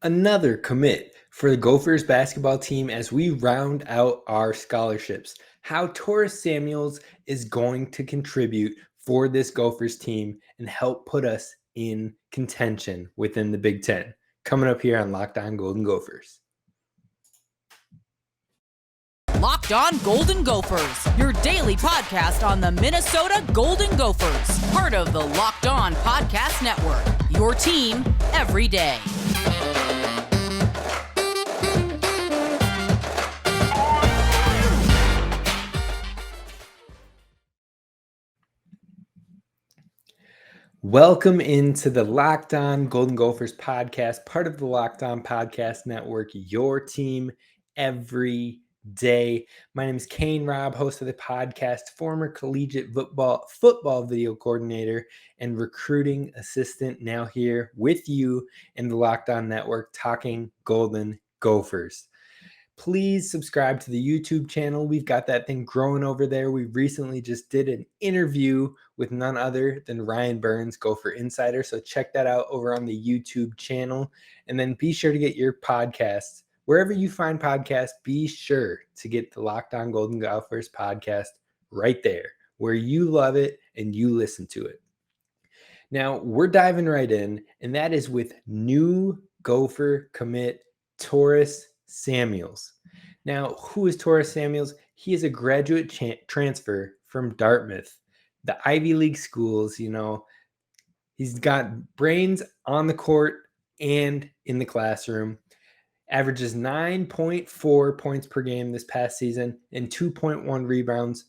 Another commit for the Gophers basketball team as we round out our scholarships. How Taurus Samuels is going to contribute for this Gophers team and help put us in contention within the Big Ten. Coming up here on Locked On Golden Gophers. Locked On Golden Gophers, your daily podcast on the Minnesota Golden Gophers, part of the Locked On Podcast Network, your team every day. Welcome into the Locked On Golden Gophers podcast, part of the Locked On Podcast Network, your team every day. My name is Kane Rob, host of the podcast, former collegiate football video coordinator and recruiting assistant, now here with you in the Locked On Network talking Golden Gophers. Please subscribe to the YouTube channel. We've got that thing growing over there. We recently just did an interview with none other than Ryan Burns, Gopher Insider. So check that out over on the YouTube channel. And then be sure to get your podcasts. Wherever you find podcasts, be sure to get the Locked On Golden Gophers podcast right there, where you love it and you listen to it. Now, we're diving right in, and that is with new Gopher commit Taurus Samuels. Now, who is Taurus Samuels? He is a graduate transfer from Dartmouth, the Ivy League schools. He's got brains on the court and in the classroom. Averages 9.4 points per game this past season and 2.1 rebounds.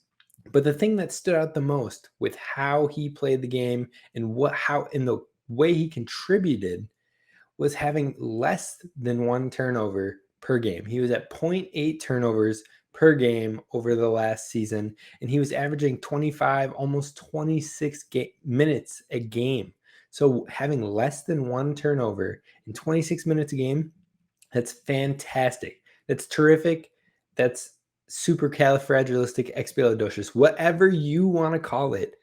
But the thing that stood out the most with how he played the game and the way he contributed was having less than one turnover per game. He was at 0.8 turnovers per game over the last season, and he was averaging 25, almost 26 minutes a game. So having less than one turnover in 26 minutes a game, that's fantastic. That's terrific. That's supercalifragilisticexpialidocious. Whatever you want to call it,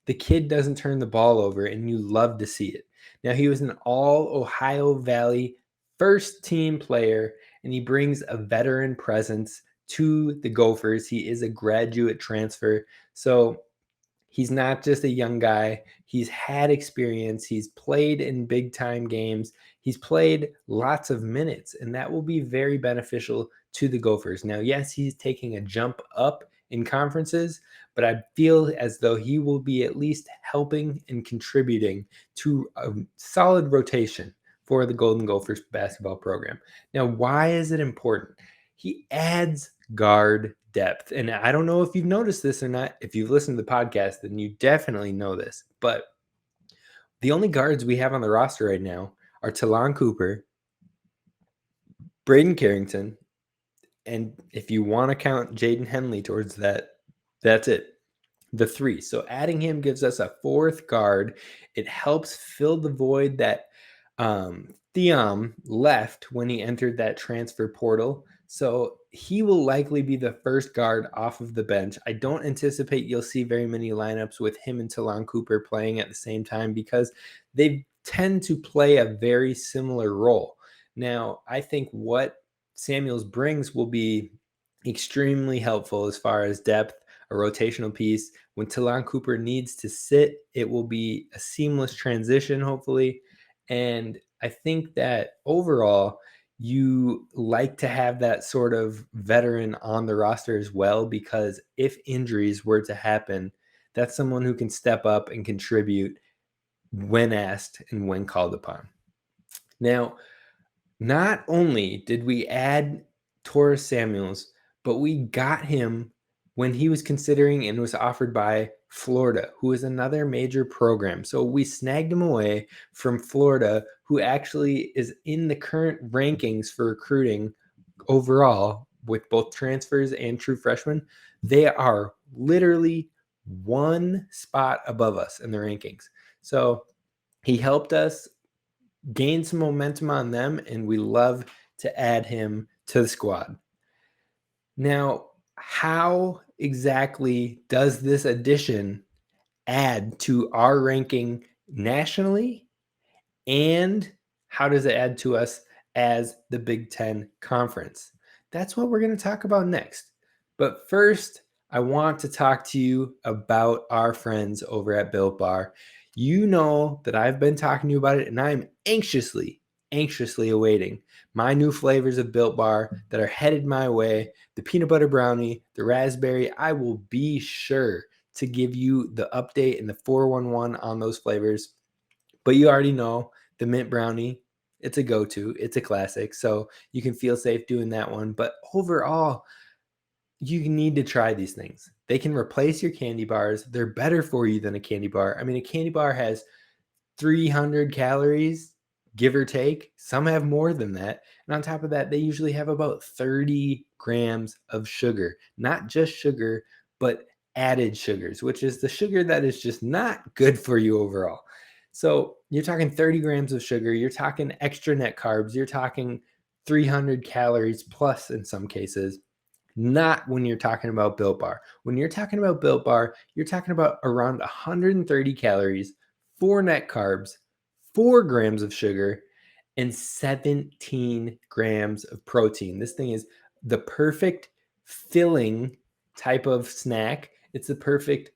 the kid doesn't turn the ball over, and you love to see it. Now, he was an all-Ohio Valley first-team player, and he brings a veteran presence to the Gophers. He is a graduate transfer, so he's not just a young guy. He's had experience. He's played in big-time games. He's played lots of minutes, and that will be very beneficial to the Gophers. Now, yes, he's taking a jump up in conferences, but I feel as though he will be at least helping and contributing to a solid rotation for the Golden Gophers basketball program. Now, why is it important? He adds guard depth. And I don't know if you've noticed this or not. If you've listened to the podcast, then you definitely know this. But the only guards we have on the roster right now are Talon Cooper, Braden Carrington, and if you want to count Jaden Henley towards that, that's it. The three. So adding him gives us a fourth guard. It helps fill the void that Theom left when he entered that transfer portal. So he will likely be the first guard off of the bench. I don't anticipate you'll see very many lineups with him and Talon Cooper playing at the same time because they tend to play a very similar role. Now, I think what Samuels brings will be extremely helpful as far as depth, a rotational piece. When Talon Cooper needs to sit, it will be a seamless transition, hopefully. And I think that overall, you like to have that sort of veteran on the roster as well, because if injuries were to happen, that's someone who can step up and contribute when asked and when called upon. Now, not only did we add Taurus Samuels, but we got him when he was considering and was offered by Florida, who is another major program. So we snagged him away from Florida, who actually is in the current rankings for recruiting overall with both transfers and true freshmen. They are literally one spot above us in the rankings. So he helped us gain some momentum on them, and we love to add him to the squad. Now, how exactly does this addition add to our ranking nationally, and how does it add to us as the Big Ten Conference. That's what we're going to talk about next. But first, I want to talk to you about our friends over at Built Bar. You know that I've been talking to you about it, and I'm anxiously awaiting my new flavors of Built Bar that are headed my way. The peanut butter brownie, the raspberry. I will be sure to give you the update and the 411 on those flavors. But you already know the mint brownie. It's a go-to. It's a classic. So you can feel safe doing that one. But overall, you need to try these things. They can replace your candy bars. They're better for you than a candy bar. I mean, a candy bar has 300 calories, give or take. Some have more than that. And on top of that, they usually have about 30 grams of sugar. Not just sugar, but added sugars, which is the sugar that is just not good for you overall. So you're talking 30 grams of sugar. You're talking extra net carbs. You're talking 300 calories plus in some cases. Not when you're talking about Built Bar. When you're talking about Built Bar, you're talking about around 130 calories, 4 net carbs, 4 grams of sugar, and 17 grams of protein. This thing is the perfect filling type of snack. It's the perfect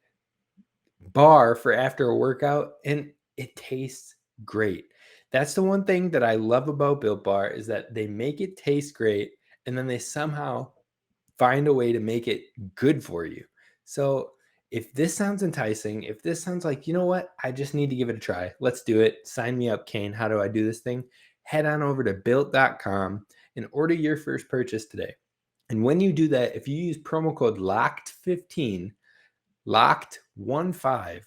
bar for after a workout, and it tastes great. That's the one thing that I love about Built Bar is that they make it taste great, and then they somehow find a way to make it good for you. So if this sounds enticing, if this sounds like, you know what, I just need to give it a try. Let's do it. Sign me up, Kane. How do I do this thing? Head on over to built.com and order your first purchase today. And when you do that, if you use promo code LOCKED15, LOCKED15,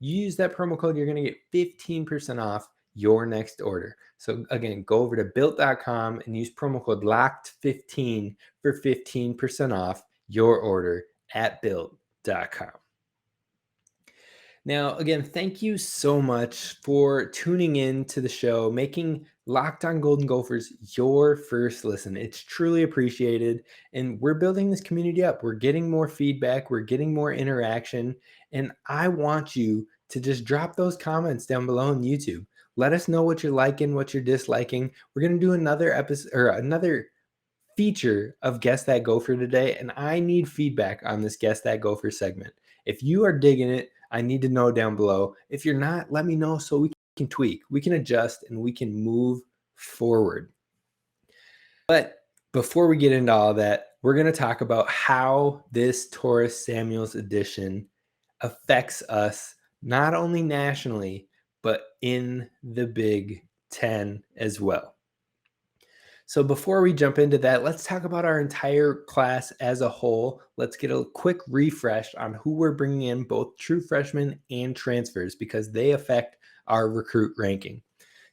you use that promo code, you're going to get 15% off your next order. So again, go over to built.com and use promo code LOCKED15 for 15% off your order at built.com. Now, again, thank you so much for tuning in to the show, making Locked On Golden Gophers your first listen. It's truly appreciated, and we're building this community up. We're getting more feedback. We're getting more interaction, and I want you to just drop those comments down below on YouTube. Let us know what you're liking, what you're disliking. We're going to do another episode or another feature of Guess That Gopher today, and I need feedback on this Guess That Gopher segment. If you are digging it, I need to know down below. If you're not, let me know so we can tweak, we can adjust, and we can move forward. But before we get into all that, we're going to talk about how this Taurus Samuels edition affects us not only nationally, but in the Big Ten as well. So before we jump into that, let's talk about our entire class as a whole. Let's get a quick refresh on who we're bringing in, both true freshmen and transfers, because they affect our recruit ranking.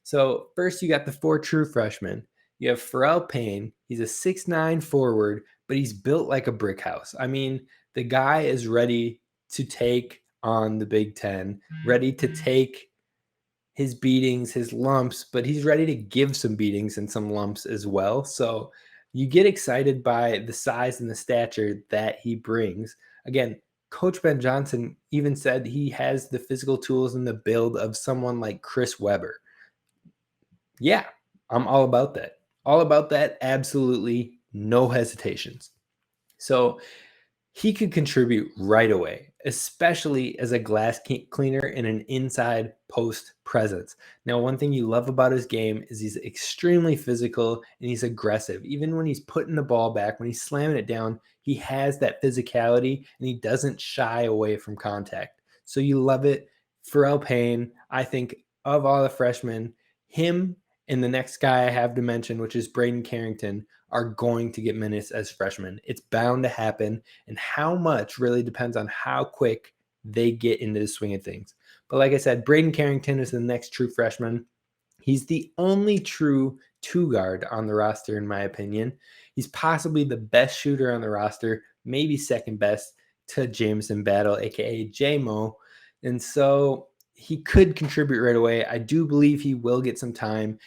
So first, you got the 4 true freshmen. You have Pharrell Payne. He's a 6'9" forward, but he's built like a brick house. I mean, the guy is ready to take on the Big Ten, ready to take his beatings, his lumps, but he's ready to give some beatings and some lumps as well. So you get excited by the size and the stature that he brings. Again, Coach Ben Johnson even said he has the physical tools and the build of someone like Chris Webber. Yeah, I'm all about that. All about that. Absolutely no hesitations. So he could contribute right away, especially as a glass cleaner and an inside post presence. Now, one thing you love about his game is he's extremely physical and he's aggressive. Even when he's putting the ball back, when he's slamming it down, he has that physicality and he doesn't shy away from contact. So you love it. Pharrell Payne, I think of all the freshmen, him and the next guy I have to mention, which is Braden Carrington, are going to get minutes as freshmen. It's bound to happen, and how much really depends on how quick they get into the swing of things. But like I said, Braden Carrington is the next true freshman. He's the only true 2-guard on the roster, in my opinion. He's possibly the best shooter on the roster, maybe second best to Jameson Battle, aka J-Mo. And so he could contribute right away. I do believe he will get some time,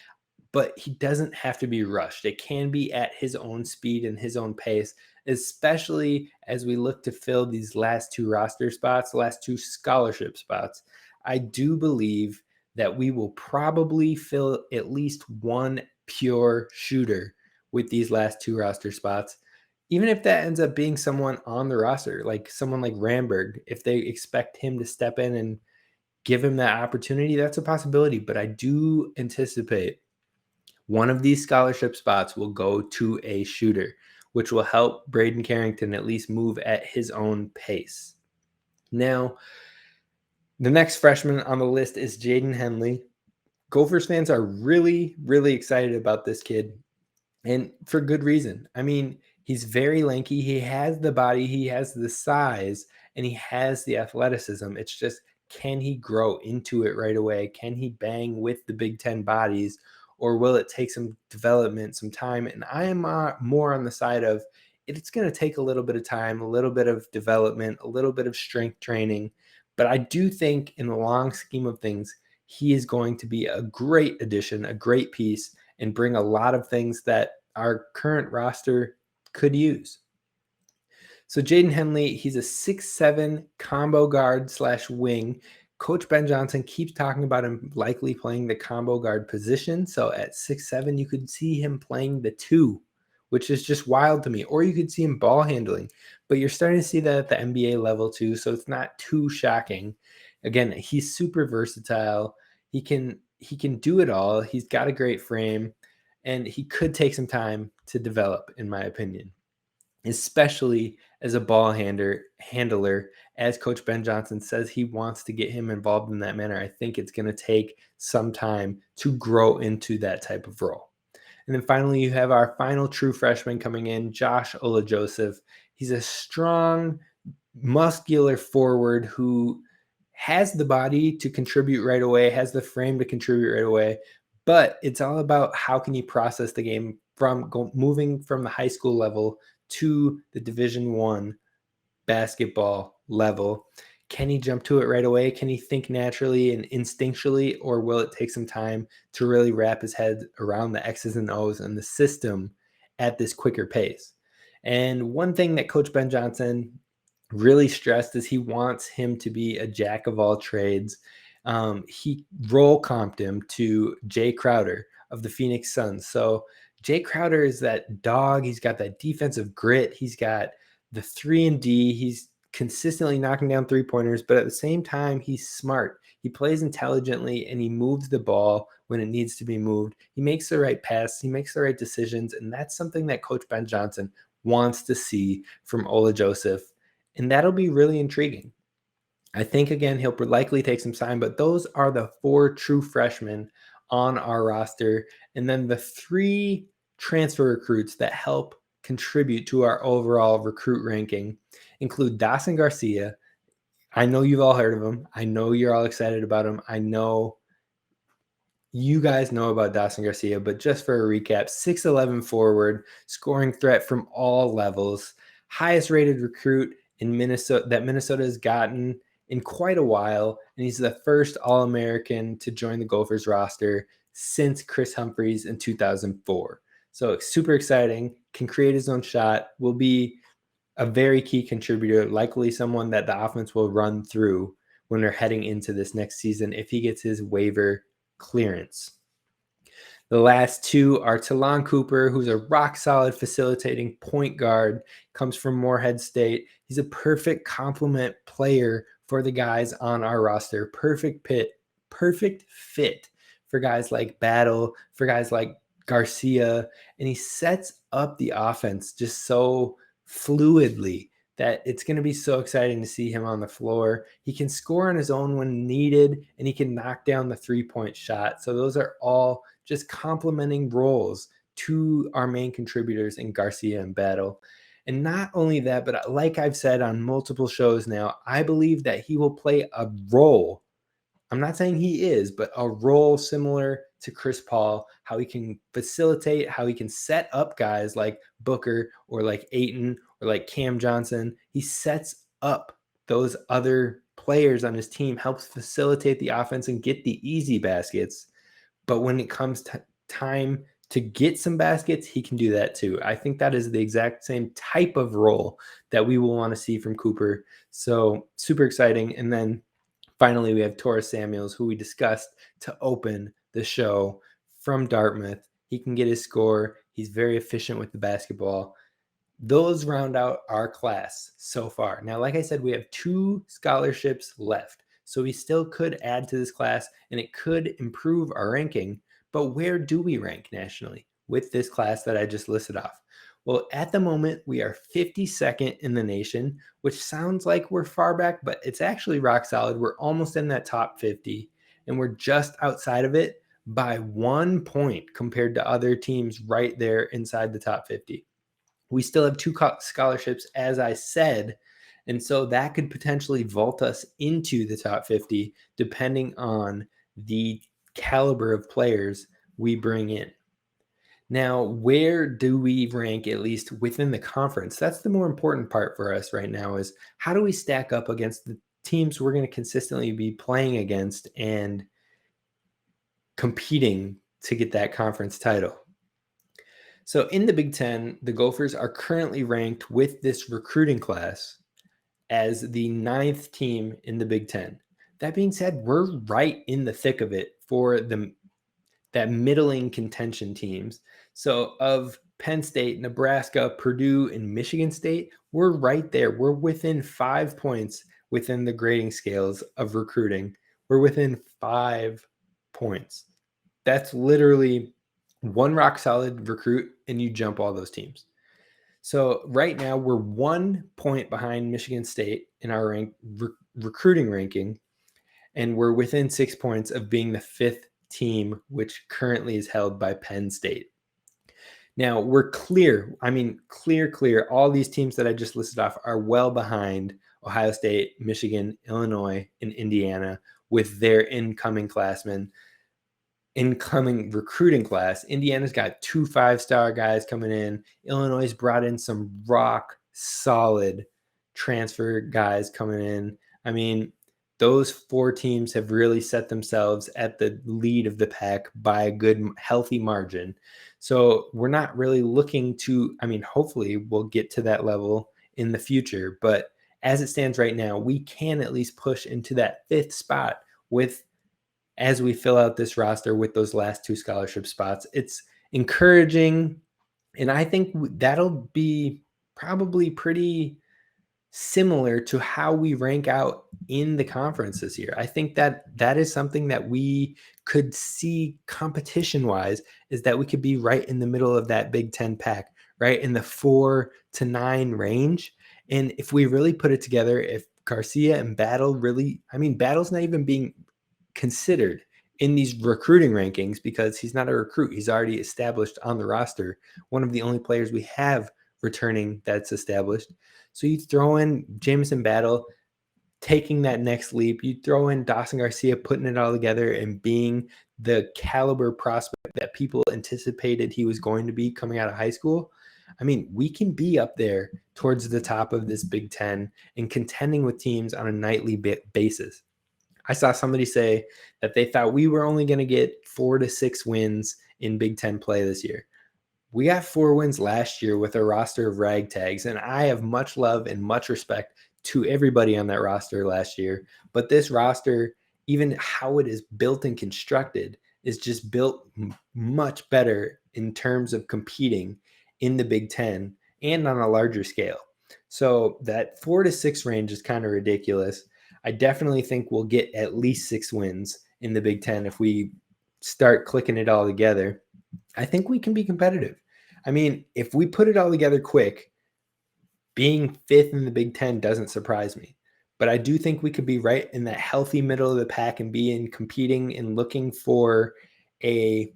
but he doesn't have to be rushed. It can be at his own speed and his own pace, especially as we look to fill these last 2 roster spots, the last 2 scholarship spots. I do believe that we will probably fill at least one pure shooter with these last 2 roster spots. Even if that ends up being someone on the roster, like someone like Ramberg, if they expect him to step in and give him that opportunity, that's a possibility. But I do anticipate one of these scholarship spots will go to a shooter, which will help Braden Carrington at least move at his own pace. Now, the next freshman on the list is Jaden Henley. Gophers fans are really, really excited about this kid, and for good reason. I mean, he's very lanky. He has the body, he has the size, and he has the athleticism. It's just, can he grow into it right away? Can he bang with the Big Ten bodies, or will it take some development, some time? And I am more on the side of it's going to take a little bit of time, a little bit of development, a little bit of strength training. But I do think in the long scheme of things, he is going to be a great addition, a great piece, and bring a lot of things that our current roster could use. So Jaden Henley, he's a 6'7" combo guard / wing. Coach Ben Johnson keeps talking about him likely playing the combo guard position. So at 6'7", you could see him playing the 2, which is just wild to me. Or you could see him ball handling. But you're starting to see that at the NBA level too, so it's not too shocking. Again, he's super versatile. He can do it all. He's got a great frame, and he could take some time to develop, in my opinion, especially as a ball handler. As Coach Ben Johnson says, he wants to get him involved in that manner. I think it's going to take some time to grow into that type of role. And then finally, you have our final true freshman coming in, Josh Ola-Joseph. He's a strong, muscular forward who has the body to contribute right away, has the frame to contribute right away, but it's all about how can you process the game from moving from the high school level to the Division I basketball level. Can he jump to it right away? Can he think naturally and instinctually, or will it take some time to really wrap his head around the X's and O's and the system at this quicker pace? And one thing that Coach Ben Johnson really stressed is he wants him to be a jack of all trades. He role comped him to Jay Crowder of the Phoenix Suns. So Jay Crowder is that dog. He's got that defensive grit. He's got the 3-and-D. He's consistently knocking down 3-pointers, but at the same time, he's smart. He plays intelligently, and he moves the ball when it needs to be moved. He makes the right pass. He makes the right decisions, and that's something that Coach Ben Johnson wants to see from Ola-Joseph, and that'll be really intriguing. I think, again, he'll likely take some time, but those are the 4 true freshmen on our roster, and then the 3 transfer recruits that help contribute to our overall recruit ranking include Dawson Garcia. I know you've all heard of him. I know you're all excited about him. I know you guys know about Dawson Garcia, but just for a recap, 6'11" forward, scoring threat from all levels, highest rated recruit in Minnesota that Minnesota has gotten in quite a while, and he's the first All-American to join the Gophers roster since Chris Humphreys in 2004. So super exciting, can create his own shot, will be a very key contributor, likely someone that the offense will run through when they're heading into this next season if he gets his waiver clearance. The last 2 are Talon Cooper, who's a rock-solid facilitating point guard, comes from Morehead State. He's a perfect complement player for the guys on our roster. Perfect fit for guys like Battle, for guys like Garcia, and he sets up the offense just so fluidly that it's going to be so exciting to see him on the floor. He can score on his own when needed, and he can knock down the 3-point shot. So those are all just complementing roles to our main contributors in Garcia and Battle. And not only that, but like I've said on multiple shows now, I believe that he will play a role. I'm not saying he is, but a role similar to Chris Paul, how he can facilitate, how he can set up guys like Booker or like Ayton or like Cam Johnson. He sets up those other players on his team, helps facilitate the offense and get the easy baskets. But when it comes to time to get some baskets, he can do that too. I think that is the exact same type of role that we will want to see from Cooper. So super exciting. And then finally, we have Taurus Samuels, who we discussed to open the show from Dartmouth. He can get his score. He's very efficient with the basketball. Those round out our class so far. Now, like I said, we have 2 scholarships left. So we still could add to this class and it could improve our ranking. But where do we rank nationally with this class that I just listed off? Well, at the moment, we are 52nd in the nation, which sounds like we're far back, but it's actually rock solid. We're almost in that top 50, and we're just outside of it by 1 point compared to other teams right there inside the top 50. We still have 2 scholarships, as I said, and so that could potentially vault us into the top 50 depending on the caliber of players we bring in. Now, where do we rank, at least within the conference? That's the more important part for us right now, is how do we stack up against the teams we're going to consistently be playing against and competing to get that conference title. So in the Big Ten, the Gophers are currently ranked with this recruiting class as the 9th team in the Big Ten. That being said, we're right in the thick of it for that middling contention teams. So of Penn State, Nebraska, Purdue, and Michigan State, we're right there. We're within 5 points within the grading scales of recruiting. We're within 5 points. That's literally one rock solid recruit and you jump all those teams. So right now we're 1 point behind Michigan State in our recruiting ranking, and we're within 6 points of being the 5th team, which currently is held by Penn State. Now we're clear. All these teams that I just listed off are well behind Ohio State, Michigan, Illinois, and Indiana with their incoming recruiting class. Indiana's got 2 5-star guys coming in. Illinois brought in some rock solid transfer guys coming in. I mean, those 4 teams have really set themselves at the lead of the pack by a good, healthy margin. So we're not really looking to, hopefully we'll get to that level in the future. But as it stands right now, we can at least push into that 5th spot as we fill out this roster with those last 2 scholarship spots. It's encouraging, and I think that'll be probably pretty similar to how we rank out in the conference this year. I think that is something that we could see competition-wise, is that we could be right in the middle of that Big Ten pack, right in the 4 to 9 range. And if we really put it together, if Garcia and Battle Battle's not even being considered in these recruiting rankings because he's not a recruit. He's already established on the roster. One of the only players we have returning that's established. So you throw in Jamison Battle taking that next leap. You throw in Dawson Garcia putting it all together and being the caliber prospect that people anticipated he was going to be coming out of high school. We can be up there towards the top of this Big Ten and contending with teams on a nightly basis. I saw somebody say that they thought we were only going to get 4 to 6 wins in Big Ten play this year. We got 4 wins last year with a roster of ragtags, and I have much love and much respect to everybody on that roster last year. But this roster, even how it is built and constructed, is just built much better in terms of competing in the Big Ten and on a larger scale. So that 4 to 6 range is kind of ridiculous. I definitely think we'll get at least 6 wins in the Big Ten if we start clicking it all together. I think we can be competitive. If we put it all together quick, being 5th in the Big Ten doesn't surprise me. But I do think we could be right in that healthy middle of the pack and be in competing and looking for a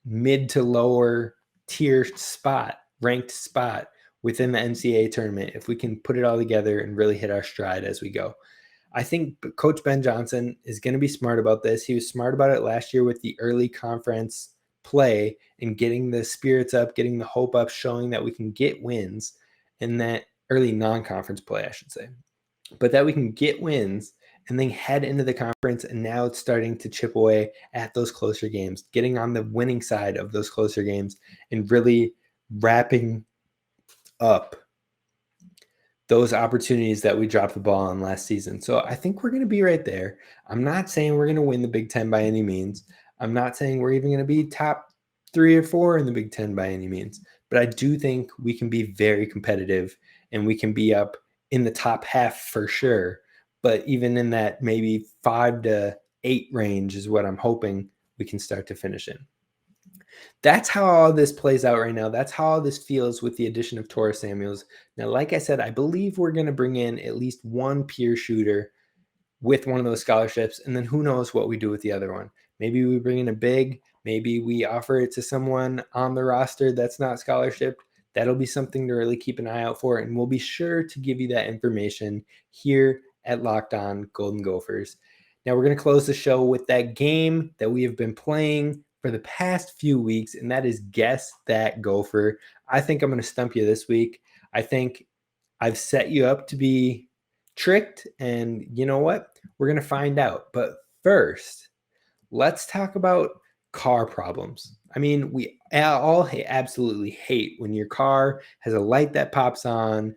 mid to lower tier spot, ranked spot within the NCAA tournament if we can put it all together and really hit our stride as we go. I think Coach Ben Johnson is going to be smart about this. He was smart about it last year with the early conference play and getting the spirits up, getting the hope up, showing that we can get wins in that early non-conference play, I should say. But that we can get wins and then head into the conference, and now it's starting to chip away at those closer games, getting on the winning side of those closer games and really wrapping up those opportunities that we dropped the ball on last season. So I think we're going to be right there. I'm not saying we're going to win the Big Ten by any means. I'm not saying we're even going to be top 3 or 4 in the Big Ten by any means, but I do think we can be very competitive and we can be up in the top half for sure. But even in that maybe 5 to 8 range is what I'm hoping we can start to finish in. That's how all this plays out right now. That's how all this feels with the addition of Taurus Samuels. Now, like I said, I believe we're going to bring in at least one peer shooter with one of those scholarships, and then who knows what we do with the other one. Maybe we bring in a big, maybe we offer it to someone on the roster that's not scholarship. That'll be something to really keep an eye out for, and we'll be sure to give you that information here at Locked On Golden Gophers. Now, we're going to close the show with that game that we have been playing for the past few weeks, and that is Guess That Gopher. I think I'm going to stump you this week. I think I've set you up to be tricked, and you know what? We're going to find out. But first, let's talk about car problems. I mean, we all absolutely hate when your car has a light that pops on,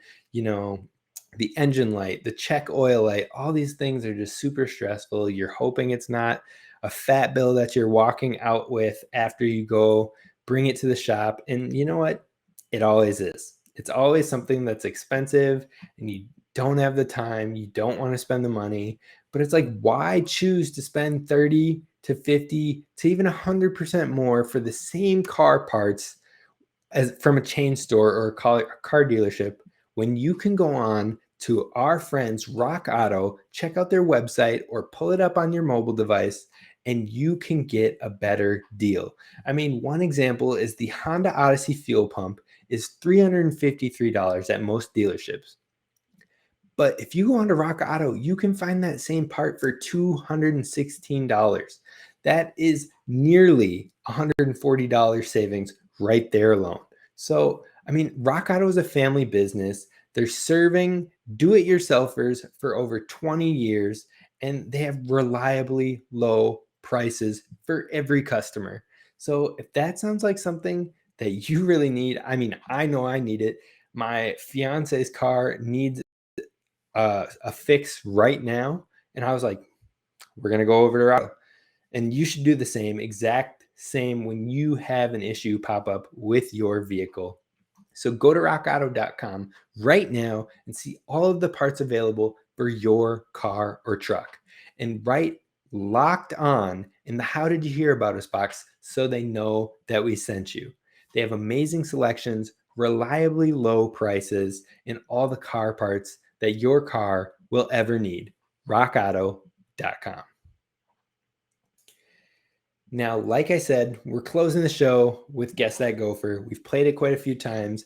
the engine light, the check oil light, all these things are just super stressful. You're hoping it's not a fat bill that you're walking out with after you go bring it to the shop. And you know what? It always is. It's always something that's expensive and you don't have the time, you don't want to spend the money, but it's like, why choose to spend 30 to 50 to even 100% more for the same car parts as from a chain store or a car dealership when you can go on to our friends Rock Auto, check out their website or pull it up on your mobile device and you can get a better deal. I mean, one example is the Honda Odyssey fuel pump is $353 at most dealerships. But if you go on to Rock Auto, you can find that same part for $216. That is nearly $140 savings right there alone. So, I mean, Rock Auto is a family business. They're serving do-it-yourselfers for over 20 years, and they have reliably low prices for every customer. So if that sounds like something that you really need, I mean, I know I need it. My fiance's car needs a fix right now. And I was like, we're going to go over to Rock Auto. And you should do the exact same when you have an issue pop up with your vehicle. So go to rockauto.com right now and see all of the parts available for your car or truck. And write Locked On in the How Did You Hear About Us box so they know that we sent you. They have amazing selections, reliably low prices, and all the car parts that your car will ever need. rockauto.com. Now, like I said, we're closing the show with Guess That Gopher. We've played it quite a few times.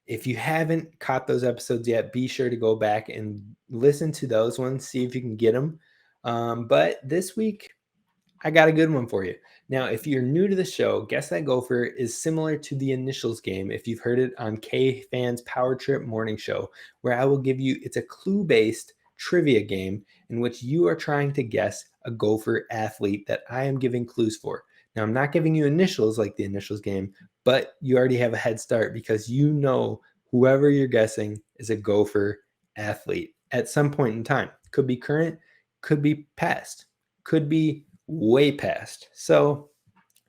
If you haven't caught those episodes yet, be sure to go back and listen to those ones, see if you can get them. But this week, I got a good one for you. Now, if you're new to the show, Guess That Gopher is similar to the initials game if you've heard it on K-Fan's Power Trip morning show, where I will give you, it's a clue-based trivia game in which you are trying to guess a Gopher athlete that I am giving clues for. Now, I'm not giving you initials like the initials game, but you already have a head start because you know whoever you're guessing is a Gopher athlete at some point in time. Could be current, could be past, could be way past. So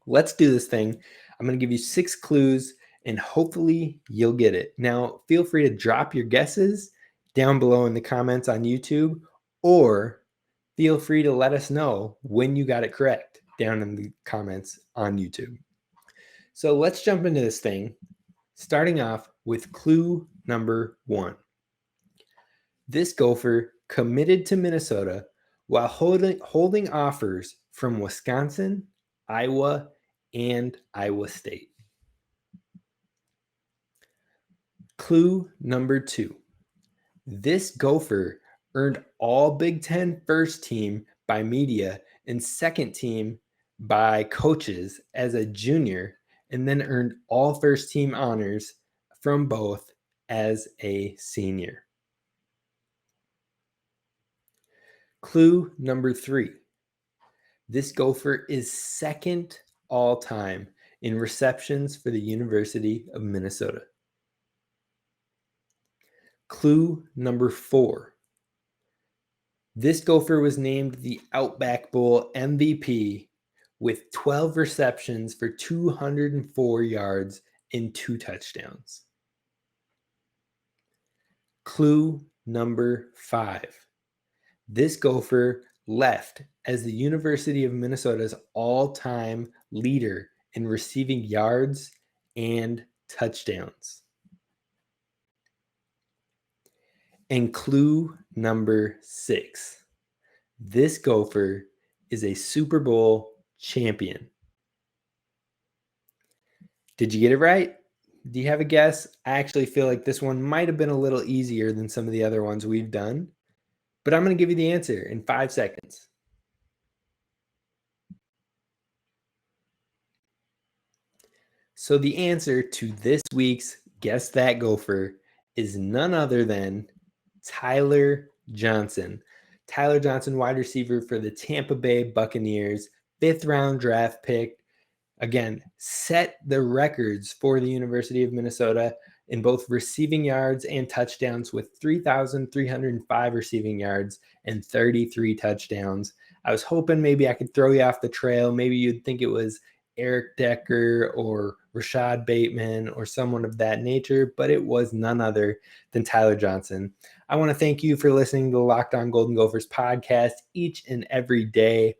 let's do this thing. I'm going to give you 6 clues and hopefully you'll get it. Now, feel free to drop your guesses down below in the comments on YouTube, or feel free to let us know when you got it correct down in the comments on YouTube. So let's jump into this thing, starting off with clue number 1. This Gopher committed to Minnesota while holding offers from Wisconsin, Iowa, and Iowa State. Clue number 2. This Gopher earned all Big Ten first team by media and second team by coaches as a junior, and then earned all first team honors from both as a senior. Clue number 3. This Gopher is second all time in receptions for the University of Minnesota. Clue number 4. This Gopher was named the Outback Bowl MVP with 12 receptions for 204 yards and 2 touchdowns. Clue number 5. This Gopher left as the University of Minnesota's all-time leader in receiving yards and touchdowns. And clue number 6. This Gopher is a Super Bowl champion. Did you get it right? Do you have a guess? I actually feel like this one might have been a little easier than some of the other ones we've done, but I'm going to give you the answer in 5 seconds. So the answer to this week's Guess That Gopher is none other than Tyler Johnson. Tyler Johnson, wide receiver for the Tampa Bay Buccaneers, 5th round draft pick. Again, set the records for the University of Minnesota in both receiving yards and touchdowns with 3,305 receiving yards and 33 touchdowns. I was hoping maybe I could throw you off the trail. Maybe you'd think it was Eric Decker or Rashad Bateman or someone of that nature, but it was none other than Tyler Johnson. I want to thank you for listening to the Locked On Golden Gophers podcast each and every day.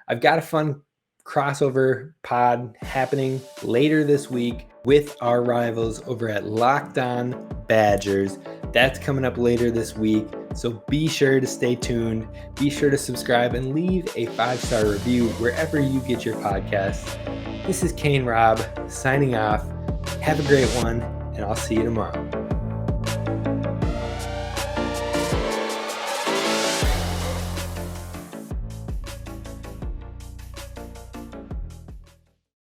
I've got a fun crossover pod happening later this week with our rivals over at Locked On Badgers. That's coming up later this week, so be sure to stay tuned. Be sure to subscribe and leave a 5-star review wherever you get your podcasts. This is Kane Rob signing off. Have a great one, and I'll see you tomorrow.